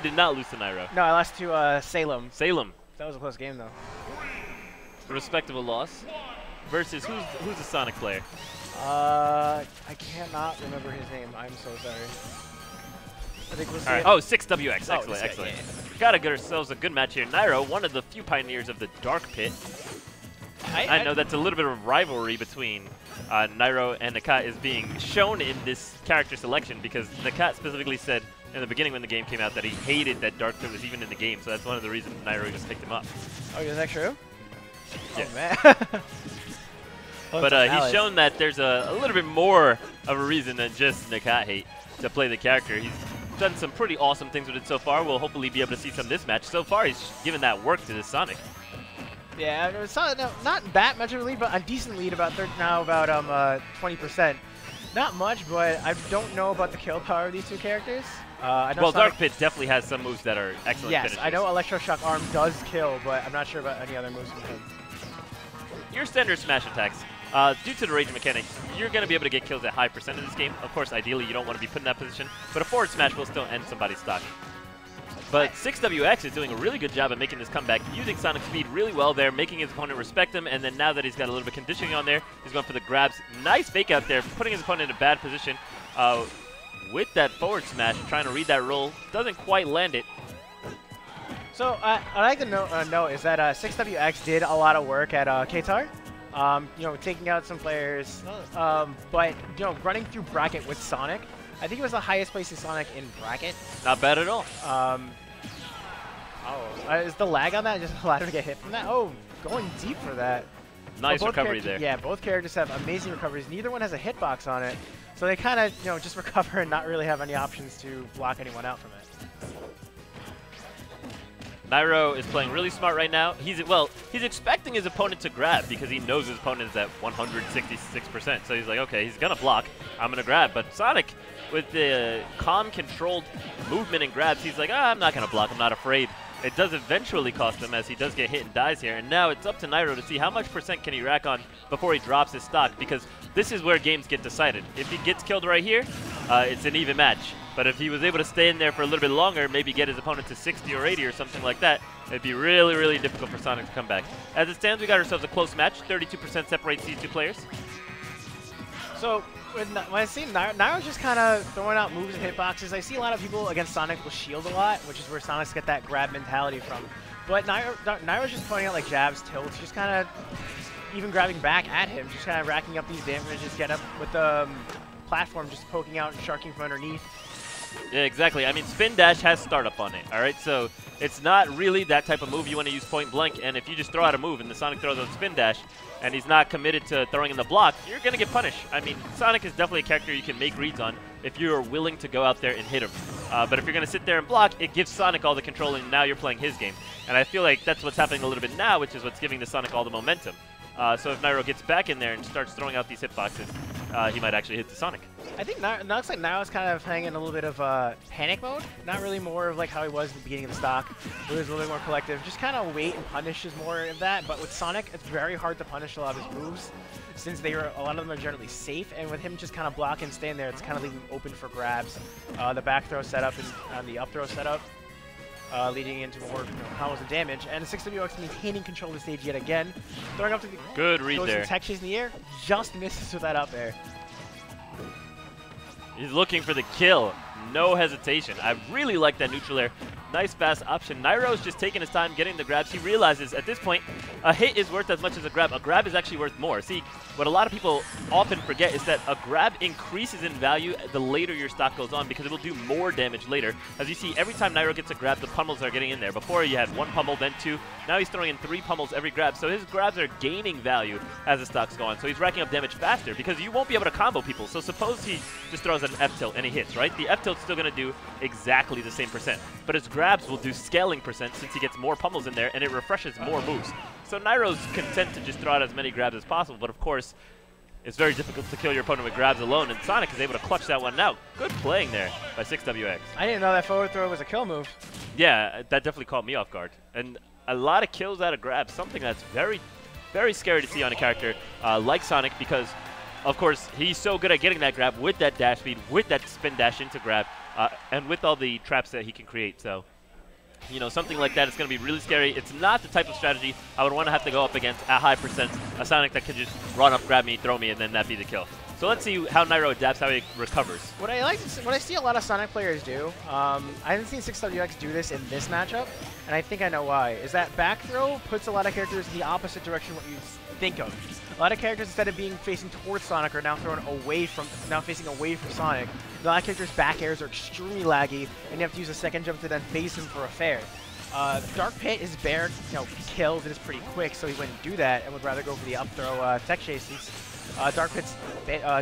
did not lose to Nairo. No, I lost to Salem. Salem. That was a close game, though. A respectable loss. Versus who's the Sonic player? I cannot remember his name. I'm so sorry. I think we'll see. Right. Oh, 6WX. Excellent, guy, excellent. yeah. Gotta get ourselves a good match here. Nairo, one of the few pioneers of the Dark Pit. I know that's a little bit of rivalry between Nairo and Nakat is being shown in this character selection because Nakat specifically said in the beginning when the game came out that he hated that Dark Pit was even in the game, so that's one of the reasons Nairo just picked him up. Oh, is that true? Yeah. Oh, man. But he's shown that there's a little bit more of a reason than just Nakat hate to play the character. He's done some pretty awesome things with it so far. We'll hopefully be able to see some this match. So far, he's given that work to this Sonic. Yeah, it's not that much of a lead, but a decent lead, about 20%. Not much, but I don't know about the kill power of these two characters. I know well, Sonic, Dark Pit definitely has some moves that are excellent yes, finishes. I know Electroshock Arm does kill, but I'm not sure about any other moves from him. Your standard smash attacks, due to the rage mechanic, you're going to be able to get kills at high percent in this game. Of course, ideally, you don't want to be put in that position, but a forward smash will still end somebody's stock. But 6WX is doing a really good job at making this comeback, using Sonic speed really well there, making his opponent respect him, and then now that he's got a little bit of conditioning on there, he's going for the grabs. Nice fake out there, putting his opponent in a bad position. With that forward smash, trying to read that roll, doesn't quite land it. So I'd like to know is that 6WX did a lot of work at Qatar. You know, taking out some players, but you know, running through bracket with Sonic. I think it was the highest placing Sonic in bracket. Not bad at all. Is the lag on that just allowed him to get hit from that? Oh, going deep for that. Nice recovery there. Yeah, both characters have amazing recoveries. Neither one has a hitbox on it, so they kind of just recover and not really have any options to block anyone out from it. Nairo is playing really smart right now. He's expecting his opponent to grab because he knows his opponent is at 166%. So he's like, okay, he's gonna block. I'm gonna grab. But Sonic, with the calm, controlled movement and grabs, he's like, I'm not gonna block. I'm not afraid. It does eventually cost him as he does get hit and dies here. And now it's up to Nairo to see how much percent can he rack on before he drops his stock, because this is where games get decided. If he gets killed right here, it's an even match. But if he was able to stay in there for a little bit longer, maybe get his opponent to 60 or 80 or something like that, it'd be really, really difficult for Sonic to come back. As it stands, we got ourselves a close match. 32% separates these two players. So when I see Nairo's just kind of throwing out moves and hitboxes, I see a lot of people against Sonic will shield a lot, which is where Sonic's get that grab mentality from. But Nairo's just putting out like jabs, tilts, just kind of even grabbing back at him, just kind of racking up these damages, get up with the platform, just poking out and sharking from underneath. Yeah, exactly. I mean, spin dash has startup on it, all right? So it's not really that type of move you want to use point blank, and if you just throw out a move and the Sonic throws out spin dash and he's not committed to throwing in the block, you're going to get punished. I mean, Sonic is definitely a character you can make reads on if you're willing to go out there and hit him. But if you're going to sit there and block, it gives Sonic all the control, and now you're playing his game. And I feel like that's what's happening a little bit now, which is what's giving the Sonic all the momentum. So if Nairo gets back in there and starts throwing out these hitboxes, he might actually hit the Sonic. I think it looks like Nairo's kind of playing in a little bit of panic mode. Not really more of like how he was at the beginning of the stock. He was a little bit more collective. Just kind of wait and punish is more of that. But with Sonic, it's very hard to punish a lot of his moves since a lot of them are generally safe. And with him just kind of blocking, staying there, it's kind of leaving him open for grabs. The back throw setup and the up throw setup. Leading into more combos and damage, and 6WX maintaining control of the stage yet again. Throwing up to the good read goes there. Tech chase in the air, just misses with that up there. He's looking for the kill. No hesitation. I really like that neutral air. Nice fast option. Nairo's just taking his time getting the grabs. He realizes at this point a hit is worth as much as a grab. A grab is actually worth more. See, what a lot of people often forget is that a grab increases in value the later your stock goes on because it will do more damage later. As you see, every time Nairo gets a grab, the pummels are getting in there. Before you had one pummel, then two. Now he's throwing in 3 pummels every grab. So his grabs are gaining value as the stocks go on. So he's racking up damage faster because you won't be able to combo people. So suppose he just throws an F-tilt and he hits, right? The F-tilt's still going to do exactly the same percent. But his grabs will do scaling percent since he gets more pummels in there and it refreshes more moves. So Nairo's content to just throw out as many grabs as possible, but of course, it's very difficult to kill your opponent with grabs alone, and Sonic is able to clutch that one out. Good playing there by 6WX. I didn't know that forward throw was a kill move. Yeah, that definitely caught me off guard. And a lot of kills out of grabs, something that's very, very scary to see on a character like Sonic, because, of course, he's so good at getting that grab with that dash speed, with that spin dash into grab, and with all the traps that he can create. So You know, something like that is going to be really scary. It's not the type of strategy I would want to have to go up against at high percents. A Sonic that could just run up, grab me, throw me, and then that be the kill. So let's see how Nairo adapts, how he recovers. What I see a lot of Sonic players do, I haven't seen 6WX do this in this matchup, and I think I know why, is that back throw puts a lot of characters in the opposite direction of what you think of. A lot of characters, instead of being facing towards Sonic, are now facing away from Sonic. A lot of characters' back airs are extremely laggy, and you have to use a second jump to then face him for a fair. Dark Pit is bare, kills and is pretty quick, so he wouldn't do that and would rather go for the up throw tech chase. Dark Pit's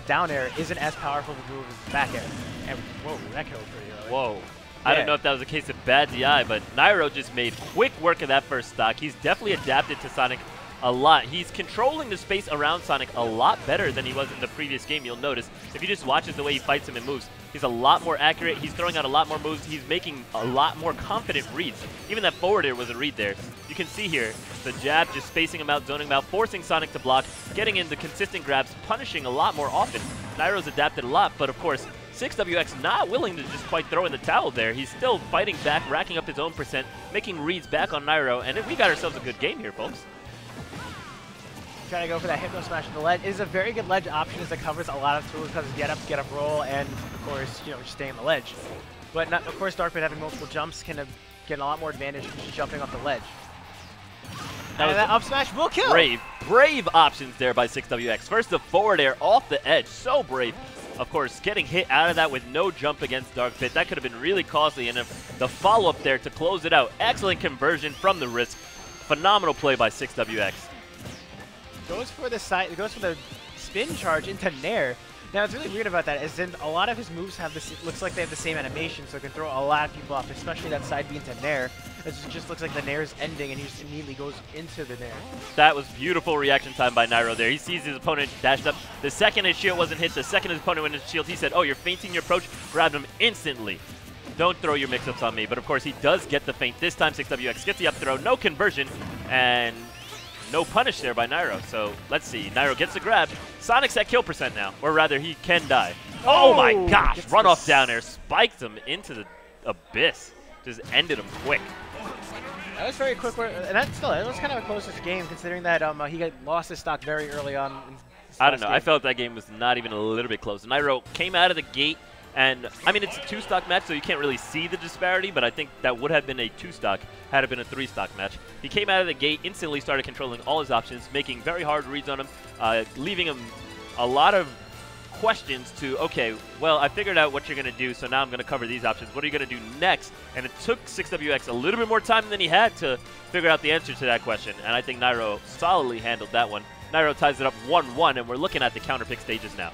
down air isn't as powerful to move as his back air. And whoa, that killed pretty early. Whoa. Yeah. I don't know if that was a case of bad DI, but Nairo just made quick work of that first stock. He's definitely adapted to Sonic a lot. He's controlling the space around Sonic a lot better than he was in the previous game, you'll notice. If you just watch the way he fights him and moves, he's a lot more accurate. He's throwing out a lot more moves. He's making a lot more confident reads. Even that forward air was a read there. You can see here, the jab just spacing him out, zoning him out, forcing Sonic to block, getting into consistent grabs, punishing a lot more often. Nairo's adapted a lot, but of course, 6WX not willing to just quite throw in the towel there. He's still fighting back, racking up his own percent, making reads back on Nairo, and we got ourselves a good game here, folks. Trying to go for that Hypno Smash to the ledge. It is a very good ledge option as it covers a lot of tools because get up, roll, and of course, just stay on the ledge. But of course, Dark Pit having multiple jumps can get a lot more advantage from just jumping off the ledge. That up smash will kill. Brave options there by 6WX. First, the forward air off the edge, so brave. Of course, getting hit out of that with no jump against Dark Pit, that could have been really costly. And the follow-up there to close it out. Excellent conversion from the risk. Phenomenal play by 6WX. Goes for the spin charge into Nair. Now, what's really weird about that is then a lot of his moves looks like they have the same animation, so it can throw a lot of people off, especially that side B into Nair. It just looks like the Nair is ending, and he just immediately goes into the Nair. That was beautiful reaction time by Nairo there. He sees his opponent dashed up. The second his shield wasn't hit, the second his opponent went into shield, he said, oh, you're feinting your approach, grabbed him instantly. Don't throw your mix-ups on me. But of course, he does get the feint. This time, 6WX gets the up throw, no conversion, and no punish there by Nairo. So let's see. Nairo gets the grab. Sonic's at kill percent now, or rather, he can die. Oh my gosh! Run off down air, spiked him into the abyss. Just ended him quick. That was very quick, and that was kind of a closest game considering that he lost his stock very early on. I don't know. I felt that game was not even a little bit close. Nairo came out of the gate, and I mean it's a 2-stock match, so you can't really see the disparity. But I think that would have been a 2-stock had it been a 3-stock match. He came out of the gate, instantly started controlling all his options, making very hard reads on him, leaving him a lot of questions to, okay, well, I figured out what you're going to do, so now I'm going to cover these options. What are you going to do next? And it took 6WX a little bit more time than he had to figure out the answer to that question, and I think Nairo solidly handled that one. Nairo ties it up 1-1, and we're looking at the counterpick stages now.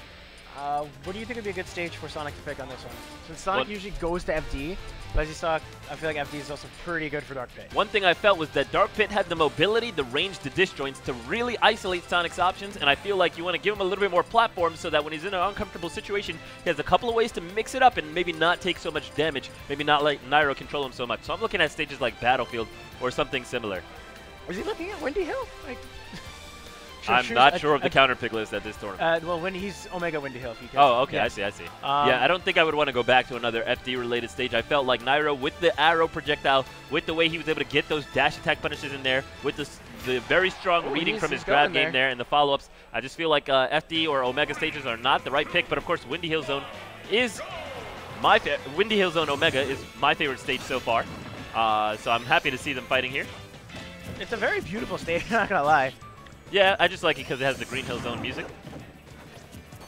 What do you think would be a good stage for Sonic to pick on this one? Since Sonic usually goes to FD, but as you saw, I feel like FD is also pretty good for Dark Pit. One thing I felt was that Dark Pit had the mobility, the range, the disjoints to really isolate Sonic's options, and I feel like you want to give him a little bit more platform so that when he's in an uncomfortable situation, he has a couple of ways to mix it up and maybe not take so much damage, maybe not let Nairo control him so much. So I'm looking at stages like Battlefield or something similar. Was he looking at Windy Hill? I'm not sure of the counterpick list at this tournament. Well, when he's Omega Windy Hill. If you can. Oh, okay, yeah. I see. Yeah, I don't think I would want to go back to another FD-related stage. I felt like Nairo, with the arrow projectile, with the way he was able to get those dash attack punishes in there, with the very strong reading from his grab game there and the follow-ups, I just feel like FD or Omega stages are not the right pick. But of course, Windy Hill Zone is Windy Hill Zone Omega is my favorite stage so far. So I'm happy to see them fighting here. It's a very beautiful stage, not gonna lie. Yeah, I just like it because it has the Green Hill Zone music.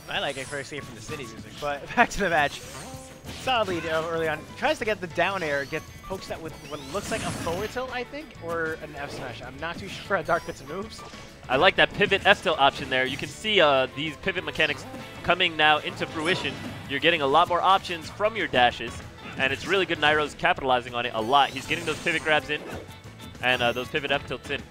I like it for Escape from the City music. But back to the match. Solid lead early on. Tries to get the down air, pokes that with what looks like a forward tilt, I think, or an F smash. I'm not too sure how Dark Pit's moves. I like that pivot F tilt option there. You can see these pivot mechanics coming now into fruition. You're getting a lot more options from your dashes, and it's really good. Nairo's capitalizing on it a lot. He's getting those pivot grabs in, and those pivot F tilts in.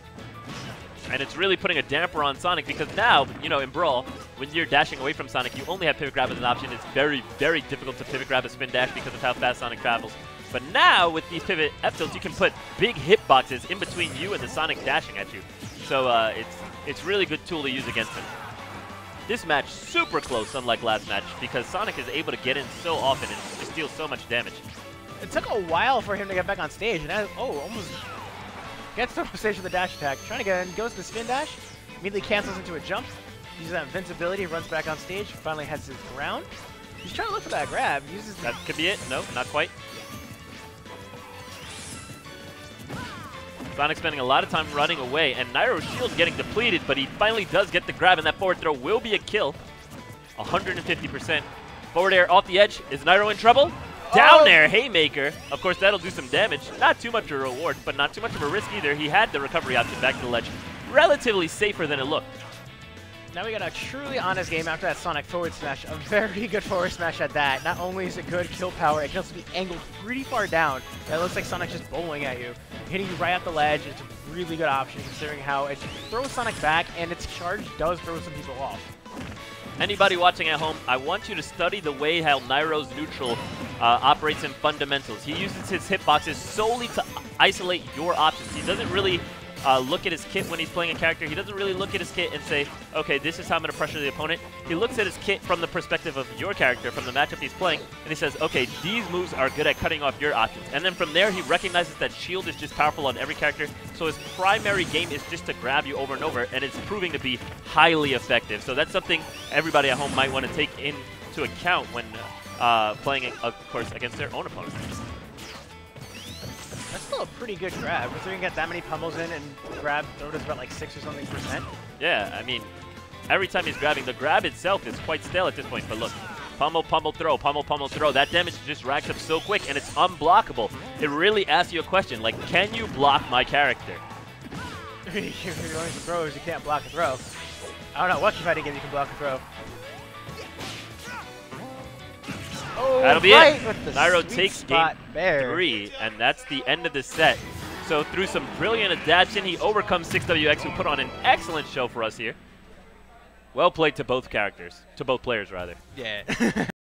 And it's really putting a damper on Sonic because now, in Brawl, when you're dashing away from Sonic, you only have pivot grab as an option. It's very, very difficult to pivot grab a spin dash because of how fast Sonic travels. But now, with these pivot F-tilts, you can put big hitboxes in between you and the Sonic dashing at you. So it's really good tool to use against him. This match, super close, unlike last match, because Sonic is able to get in so often and just deal so much damage. it took a while for him to get back on stage, and almost gets to stage with the dash attack. Trying to get in, goes to spin dash, immediately cancels into a jump, uses that invincibility, runs back on stage, finally has his ground. He's trying to look for that grab. Uses that could be it. No, not quite. Sonic spending a lot of time running away, and Nairo's shield getting depleted, but he finally does get the grab, and that forward throw will be a kill. 150%. Forward air off the edge. Is Nairo in trouble? Down there, haymaker. Of course, that'll do some damage. Not too much of a reward, but not too much of a risk either. He had the recovery option back to the ledge. Relatively safer than it looked. Now we got a truly honest game after that Sonic forward smash. A very good forward smash at that. Not only is it good kill power, it can also be angled pretty far down. It looks like Sonic's just bowling at you. Hitting you right at the ledge. It's a really good option considering how it throws Sonic back, and its charge does throw some people off. Anybody watching at home, I want you to study the way how Nairo's neutral operates in fundamentals. He uses his hitboxes solely to isolate your options. He doesn't really look at his kit when he's playing a character. He doesn't really look at his kit and say, okay, this is how I'm going to pressure the opponent. He looks at his kit from the perspective of your character, from the matchup he's playing, and he says, okay, these moves are good at cutting off your options. And then from there, he recognizes that shield is just powerful on every character, so his primary game is just to grab you over and over, and it's proving to be highly effective. So that's something everybody at home might want to take into account when playing, of course, against their own opponents. That's still a pretty good grab. If we can get that many pummels in and grab, throw does about like 6 or something %. Yeah, I mean, every time he's grabbing, the grab itself is quite stale at this point. But look, pummel, pummel, throw, pummel, pummel, throw. That damage just racks up so quick, and it's unblockable. It really asks you a question, like, can you block my character? You're going for throws, you can't block a throw. I don't know what fighting game you can block a throw. Oh, that'll be right it. Nairo takes game there. 3, and that's the end of the set. So through some brilliant adaptation, he overcomes 6WX, who put on an excellent show for us here. Well played to both characters, to both players rather. Yeah.